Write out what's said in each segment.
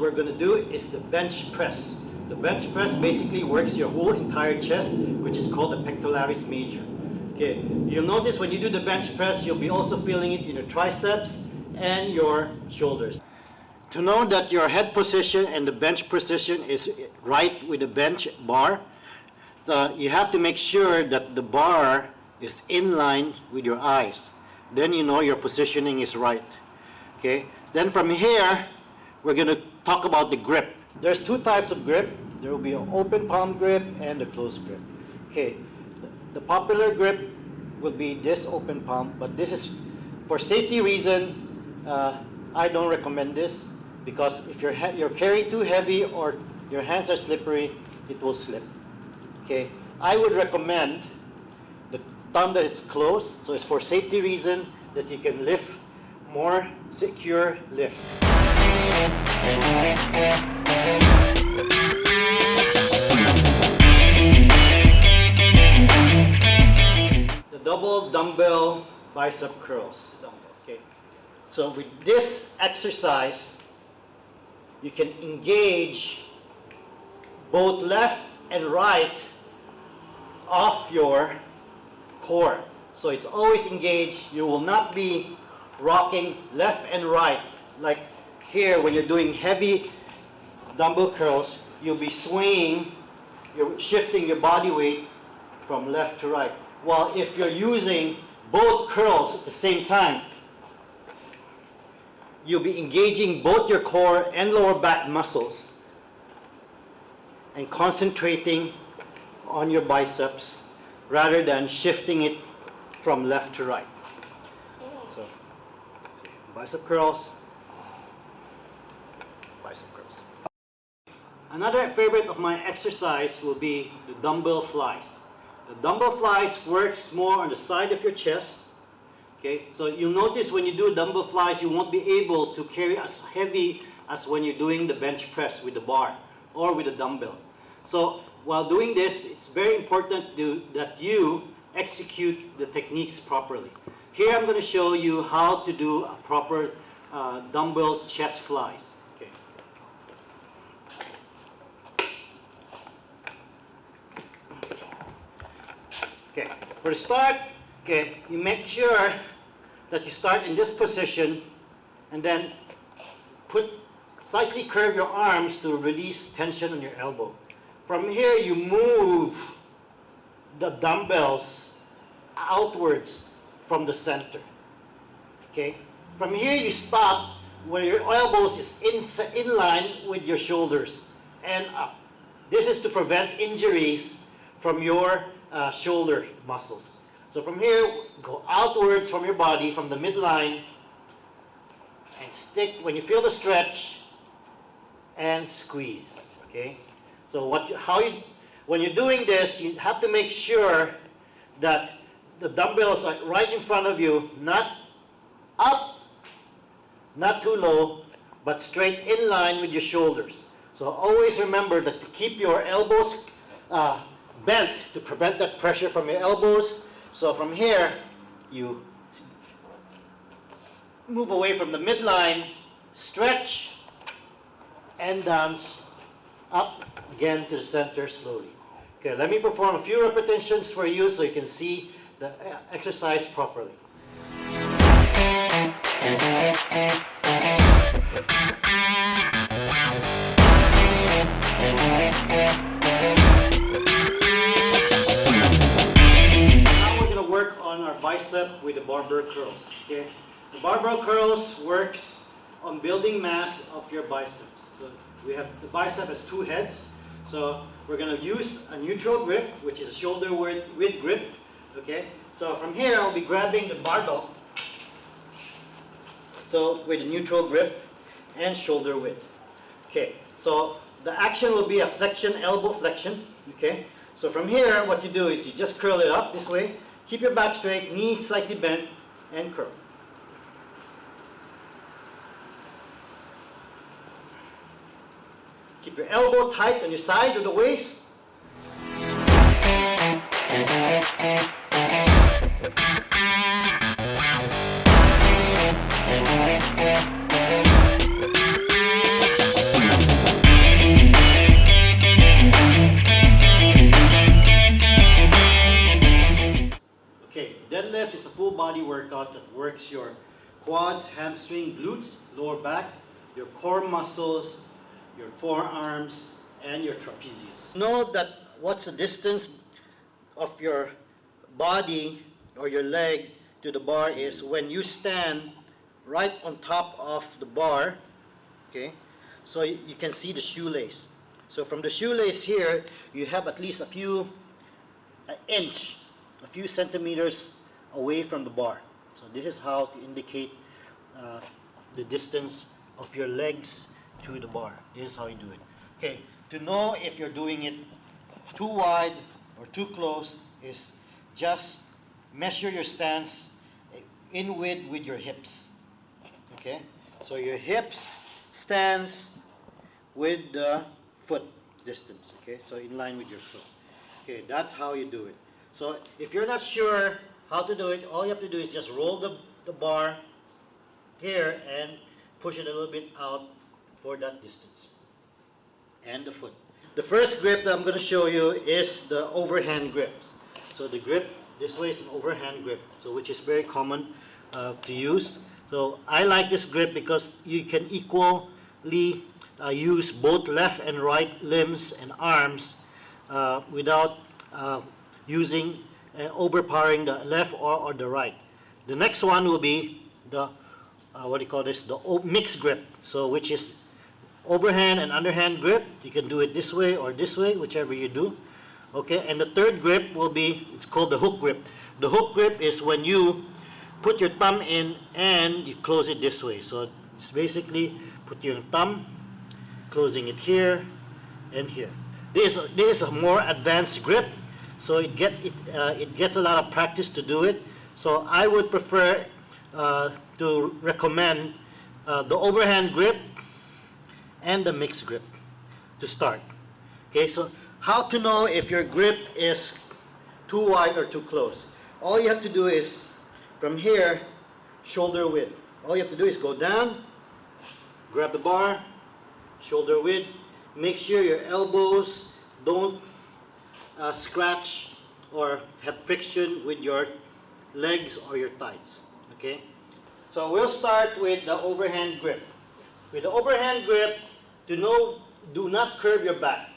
we're going to do is the bench press. The bench press basically works your whole entire chest, which is called the pectoralis major. Okay, you'll notice when you do the bench press, you'll be also feeling it in your triceps and your shoulders. To know that your head position and the bench position is right with the bench bar, you have to make sure that the bar is in line with your eyes. Then you know your positioning is right. Okay. Then from here, we're going to talk about the grip. There's two types of grip. There will be an open palm grip and a closed grip. Okay. The popular grip will be this open palm, but this is for safety reason. I don't recommend this because if you're carrying too heavy or your hands are slippery, it will slip. Okay. I would recommend the thumb that it's closed, so it's for safety reason that you can lift more secure lift. The double dumbbell bicep curls. Okay. So with this exercise, you can engage both left and right of your core. So it's always engaged. You will not be rocking left and right like here when you're doing heavy dumbbell curls. You'll be swaying, you're shifting your body weight from left to right. While if you're using both curls at the same time, you'll be engaging both your core and lower back muscles and concentrating on your biceps rather than shifting it from left to right. So, bicep curls, bicep curls. Another favorite of my exercise will be the dumbbell flies. The dumbbell flies works more on the side of your chest. Okay, so you'll notice when you do dumbbell flies, you won't be able to carry as heavy as when you're doing the bench press with the bar or with a dumbbell. So while doing this, it's very important that you execute the techniques properly. Here I'm going to show you how to do a proper dumbbell chest flies. Okay. Okay. For the start, okay, you make sure that you start in this position and then slightly curve your arms to release tension on your elbow. From here, you move the dumbbells outwards from the center. Okay? From here, you stop where your elbows is in line with your shoulders and up. This is to prevent injuries from your shoulder muscles. So from here, go outwards from your body, from the midline, and stick when you feel the stretch, and squeeze. Okay? So when you're doing this, you have to make sure that the dumbbells are right in front of you, not up, not too low, but straight in line with your shoulders. So always remember that to keep your elbows bent to prevent that pressure from your elbows. So from here, you move away from the midline, stretch, and down, up again to the center slowly. Okay, let me perform a few repetitions for you so you can see the exercise properly. On our bicep with the barbell curls. Okay, the barbell curls works on building mass of your biceps. So we have the bicep has two heads. So we're going to use a neutral grip, which is a shoulder width grip. Okay, so from here I'll be grabbing the barbell. So with a neutral grip and shoulder width. Okay, so the action will be a flexion, elbow flexion. Okay, so from here what you do is you just curl it up this way. Keep your back straight, knees slightly bent, and curl. Keep your elbow tight on your side of the waist. full body workout that works your quads, hamstring, glutes, lower back, your core muscles, your forearms, and your trapezius. Know that what's the distance of your body or your leg to the bar is when you stand right on top of the bar, okay? So you can see the shoelace. So from the shoelace here, you have at least a few inch, a few centimeters away from the bar. So this is how to indicate the distance of your legs to the bar. This is how you do it. Okay, to know if you're doing it too wide or too close is just measure your stance in width with your hips. Okay, so your hips stands with the foot distance. Okay, so in line with your foot. Okay, that's how you do it. So if you're not sure how to do it, all you have to do is just roll the bar here and push it a little bit out for that distance. And the foot. The first grip that I'm going to show you is the overhand grips. So the grip this way is an overhand grip, so which is very common to use. So I like this grip because you can equally use both left and right limbs and arms without overpowering the left or the right. The next one will be the what do you call this? The mixed grip. So which is overhand and underhand grip. You can do it this way or this way, whichever you do. Okay, and the third grip will be, it's called the hook grip. The hook grip is when you put your thumb in and you close it this way. So it's basically put your thumb, closing it here and here. This is a more advanced grip, so it gets a lot of practice to do it. So I would prefer to recommend the overhand grip and the mixed grip to start. Okay, so how to know if your grip is too wide or too close? All you have to do is from here, shoulder width. All you have to do is go down, grab the bar, shoulder width. Make sure your elbows don't scratch or have friction with your legs or your thighs. Okay? So we'll start with the overhand grip. With the overhand grip, do not curve your back.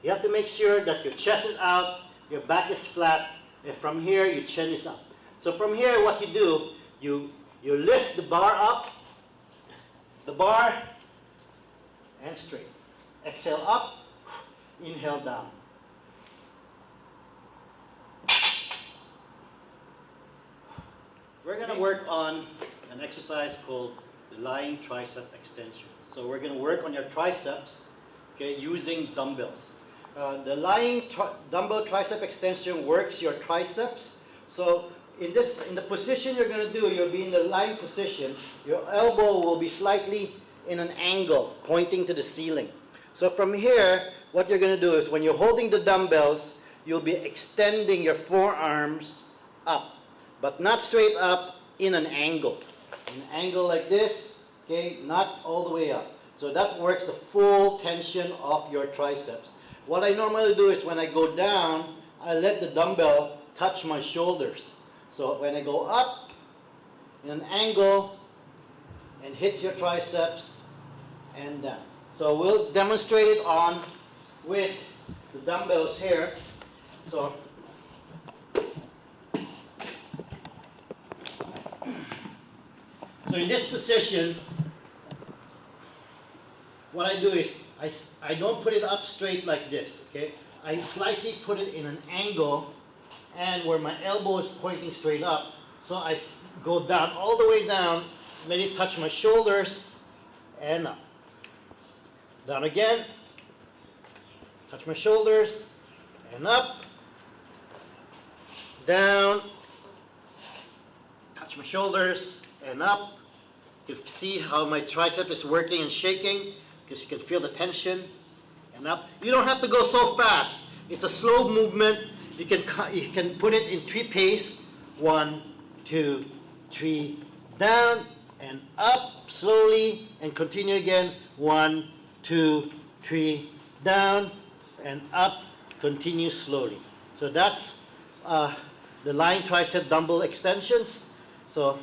You have to make sure that your chest is out, your back is flat, and from here your chin is up. So from here what you do, you lift the bar up, and straight. Exhale up, inhale down. We're going to work on an exercise called the lying tricep extension. So we're going to work on your triceps, okay, using dumbbells. The lying dumbbell tricep extension works your triceps. So in the position you're going to do, you'll be in the lying position. Your elbow will be slightly in an angle, pointing to the ceiling. So from here, what you're going to do is when you're holding the dumbbells, you'll be extending your forearms up, but not straight up, in an angle. An angle like this, okay, not all the way up. So that works the full tension of your triceps. What I normally do is when I go down, I let the dumbbell touch my shoulders. So when I go up in an angle and hits your triceps and down. So we'll demonstrate it on with the dumbbells here. So in this position, what I do is I don't put it up straight like this, okay? I slightly put it in an angle and where my elbow is pointing straight up. So I go down, all the way down, let it touch my shoulders and up. Down again, touch my shoulders and up. Down, touch my shoulders and up. You can see how my tricep is working and shaking because you can feel the tension and up. You don't have to go so fast. It's a slow movement. You can put it in 3 pace. 1, 2, 3, down and up slowly and continue again. 1, 2, 3, down and up. Continue slowly. So that's the lying tricep dumbbell extensions. So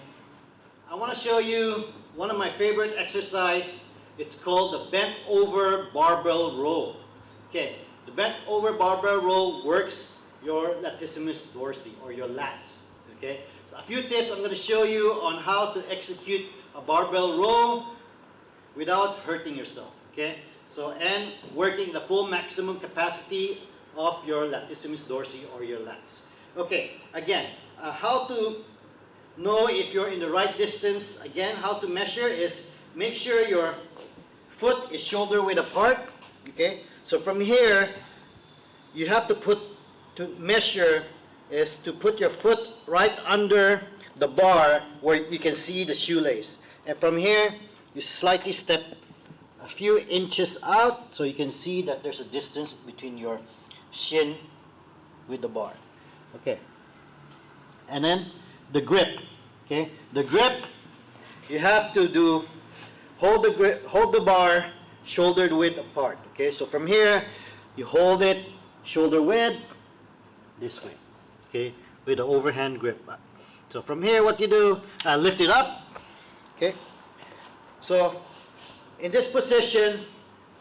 I want to show you one of my favorite exercise. It's called the bent over barbell row. Okay, the bent over barbell row works your latissimus dorsi, or your lats. Okay, so a few tips I'm going to show you on how to execute a barbell row without hurting yourself. Okay, so and working the full maximum capacity of your latissimus dorsi, or your lats. Okay, again, how to know if you're in the right distance. Again, how to measure is make sure your foot is shoulder width apart. Okay, so from here you have to measure is to put your foot right under the bar where you can see the shoelace, and from here you slightly step a few inches out so you can see that there's a distance between your shin with the bar. Okay, and then the grip. Okay, the grip you have to do hold the bar shoulder width apart. Okay, so from here you hold it shoulder width this way. Okay, with the overhand grip. So from here what you do, lift it up. Okay, so in this position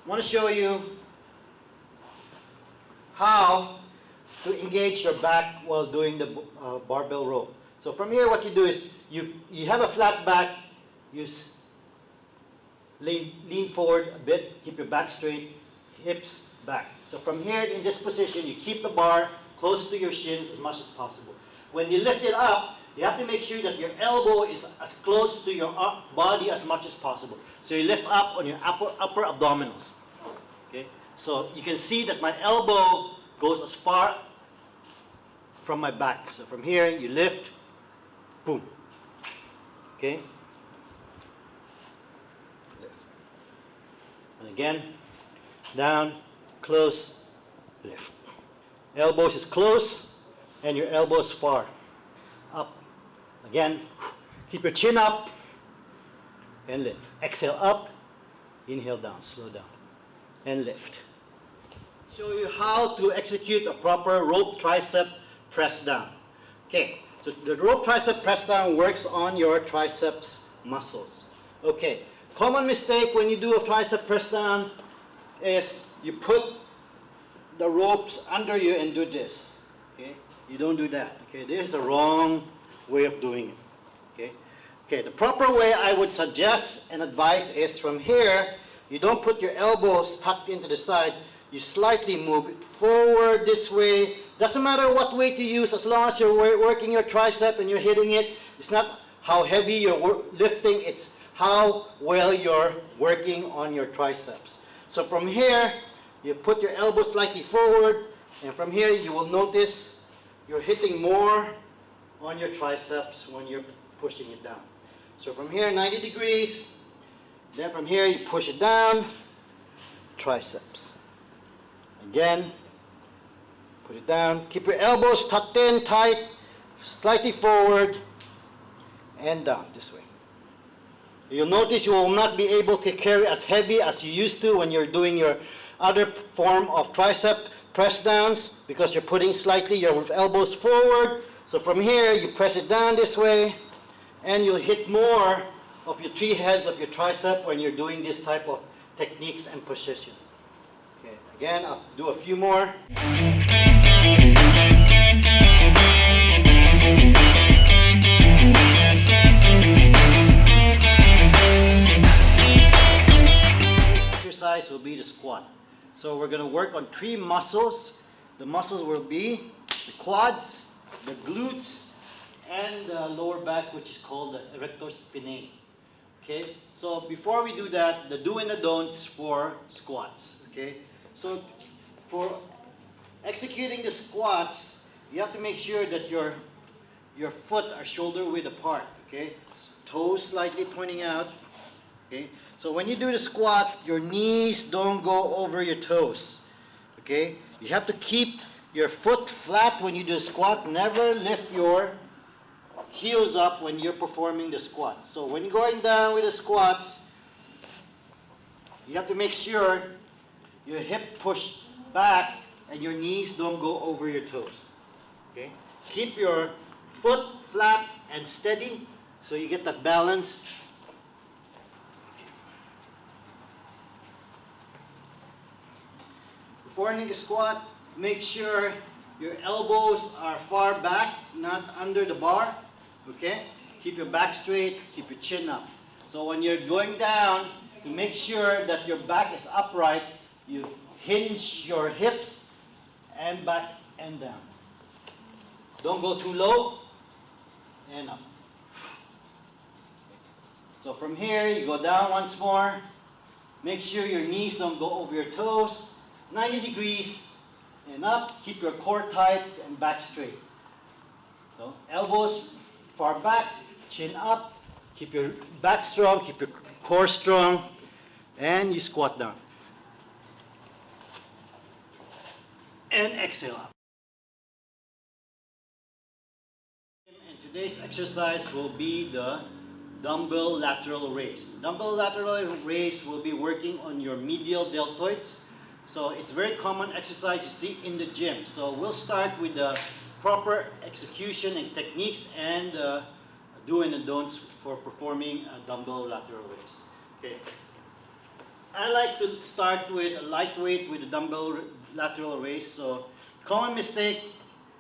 I want to show you how to engage your back while doing the barbell row. So from here what you do is you have a flat back, you lean forward a bit, keep your back straight, hips back. So from here in this position you keep the bar close to your shins as much as possible. When you lift it up, you have to make sure that your elbow is as close to your body as much as possible. So you lift up on your upper abdominals. Okay? So you can see that my elbow goes as far from my back. So from here you lift, boom. Okay? Lift. And again, down, close, lift. Elbows is close and your elbows far. Up. Again, keep your chin up and lift. Exhale up, inhale down, slow down, and lift. Show you how to execute a proper rope tricep press down. Okay, so the rope tricep press down works on your triceps muscles. Okay, common mistake when you do a tricep press down is you put the ropes under you and do this. Okay, you don't do that. Okay, this is the wrong way of doing it. Okay, okay, the proper way I would suggest and advise is from here, you don't put your elbows tucked into the side, you slightly move it forward this way. Doesn't matter what weight you use, as long as you're working your tricep and you're hitting it. It's not how heavy you're lifting, it's how well you're working on your triceps. So from here, you put your elbow slightly forward, and from here you will notice you're hitting more on your triceps when you're pushing it down. So from here, 90 degrees, then from here you push it down, triceps. Again, put it down, keep your elbows tucked in, tight, slightly forward, and down this way. You'll notice you will not be able to carry as heavy as you used to when you're doing your other form of tricep press downs, because you're putting slightly your elbows forward. So from here, you press it down this way, and you'll hit more of your three heads of your tricep when you're doing this type of techniques and position. Okay, again, I'll do a few more. Exercise will be the squat. So we're going to work on three muscles. The muscles will be the quads, the glutes, and the lower back, which is called the erector spinae. Okay, so before we do that, the do and the don'ts for squats. Okay, so for executing the squats, you have to make sure that your foot are shoulder width apart. Okay, toes slightly pointing out. Okay, so when you do the squat, your knees don't go over your toes. Okay, you have to keep your foot flat when you do a squat. Never lift your heels up when you're performing the squat. So when you're going down with the squats, you have to make sure your hip pushed back and your knees don't go over your toes. Okay? Keep your foot flat and steady so you get that balance. Before a squat, make sure your elbows are far back, not under the bar. Okay? Keep your back straight, keep your chin up. So when you're going down, to make sure that your back is upright, you hinge your hips and back and down. Don't go too low and up. So from here, you go down once more. Make sure your knees don't go over your toes. 90 degrees and up. Keep your core tight and back straight. So elbows far back, chin up. Keep your back strong, keep your core strong, and you squat down. And exhale up. And today's exercise will be the dumbbell lateral raise. Dumbbell lateral raise will be working on your medial deltoids. So it's a very common exercise you see in the gym. So we'll start with the proper execution and techniques and do and don'ts for performing a dumbbell lateral raise. Okay. I like to start with a lightweight with a dumbbell lateral raise. So common mistake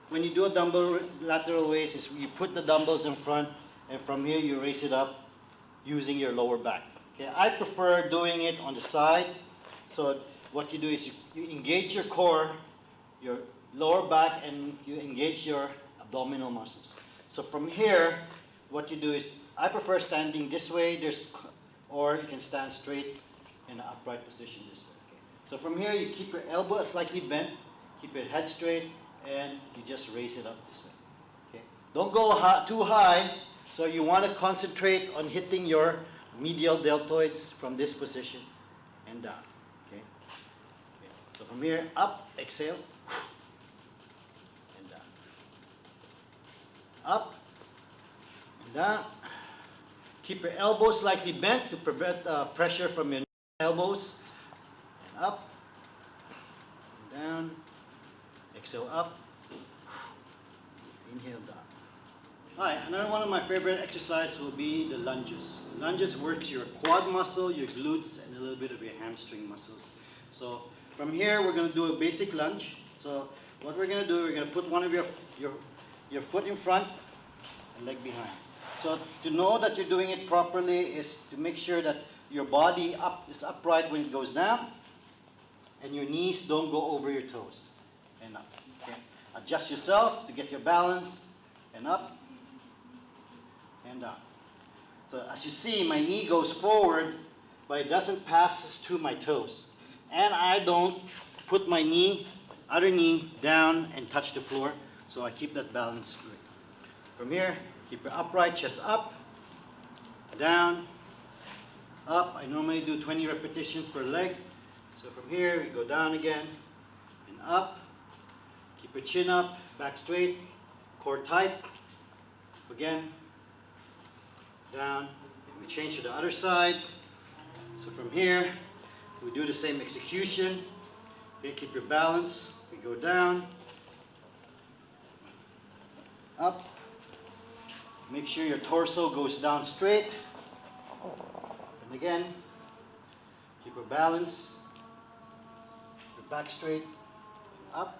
when you do a dumbbell lateral raise is you put the dumbbells in front and from here you raise it up using your lower back. Okay. I prefer doing it on the side. So what you do is you engage your core, your lower back, and you engage your abdominal muscles. So from here, what you do is, I prefer standing this way, or you can stand straight in an upright position this way. Okay. So from here, you keep your elbow slightly bent, keep your head straight, and you just raise it up this way. Okay. Don't go too high, so you want to concentrate on hitting your medial deltoids from this position and down. Okay. So from here, up, exhale, and down. Up, and down. Keep your elbows slightly bent to prevent pressure from your elbows. And up, and down. Exhale up, inhale down. Alright, another one of my favorite exercises will be the lunges. Lunges works your quad muscle, your glutes, and a little bit of your hamstring muscles. So from here, we're going to do a basic lunge. So what we're going to do, we're going to put one of your foot in front and leg behind. So to know that you're doing it properly is to make sure that your body is upright when it goes down and your knees don't go over your toes and up. Okay? Adjust yourself to get your balance and up and down. So as you see, my knee goes forward, but it doesn't pass to my toes. And I don't put my other knee down and touch the floor, so I keep that balance good. From here, keep your upright, chest up, down, up. I normally do 20 repetitions per leg. So from here, we go down again and up. Keep your chin up, back straight, core tight. Again, down. We change to the other side. So from here, we do the same execution. Okay, keep your balance. We go down, up. Make sure your torso goes down straight. And again, keep your balance. Your back straight, up.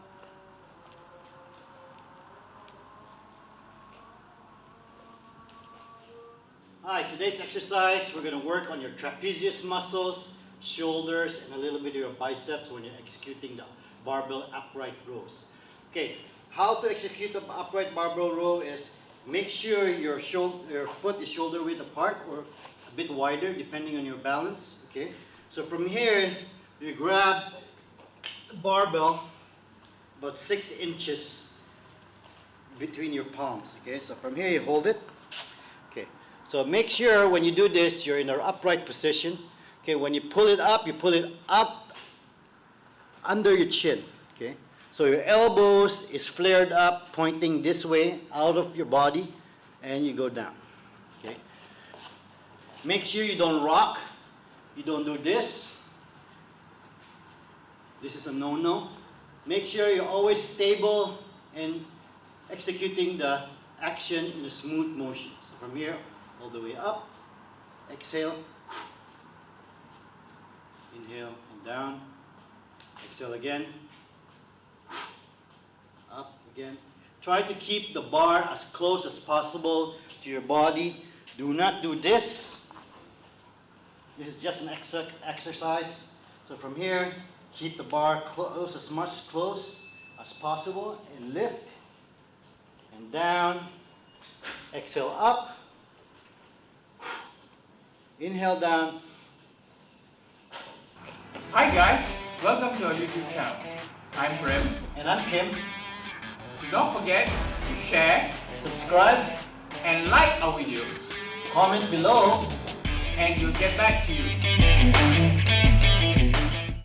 Alright, today's exercise, we're going to work on your trapezius muscles, shoulders, and a little bit of your biceps when you're executing the barbell upright rows. Okay, how to execute the upright barbell row is make sure your foot is shoulder width apart or a bit wider depending on your balance. Okay, so from here you grab the barbell about 6 inches between your palms. Okay, so from here you hold it. Okay, so make sure when you do this you're in an upright position. Okay, when you pull it up under your chin. Okay, so your elbows is flared up, pointing this way out of your body, and you go down. Okay, make sure you don't rock, you don't do this. This is a no-no. Make sure you're always stable and executing the action in a smooth motion. So from here, all the way up, exhale, inhale and down, exhale again, up again. Try to keep the bar as close as possible to your body. Do not do this. This is just an exercise. So from here, keep the bar close as possible and lift and down. Exhale up. Inhale down. Hi guys, welcome to our YouTube channel. I'm Prem. And I'm Kim. Don't forget to share Subscribe, and like our videos, comment below, and we'll get back to you.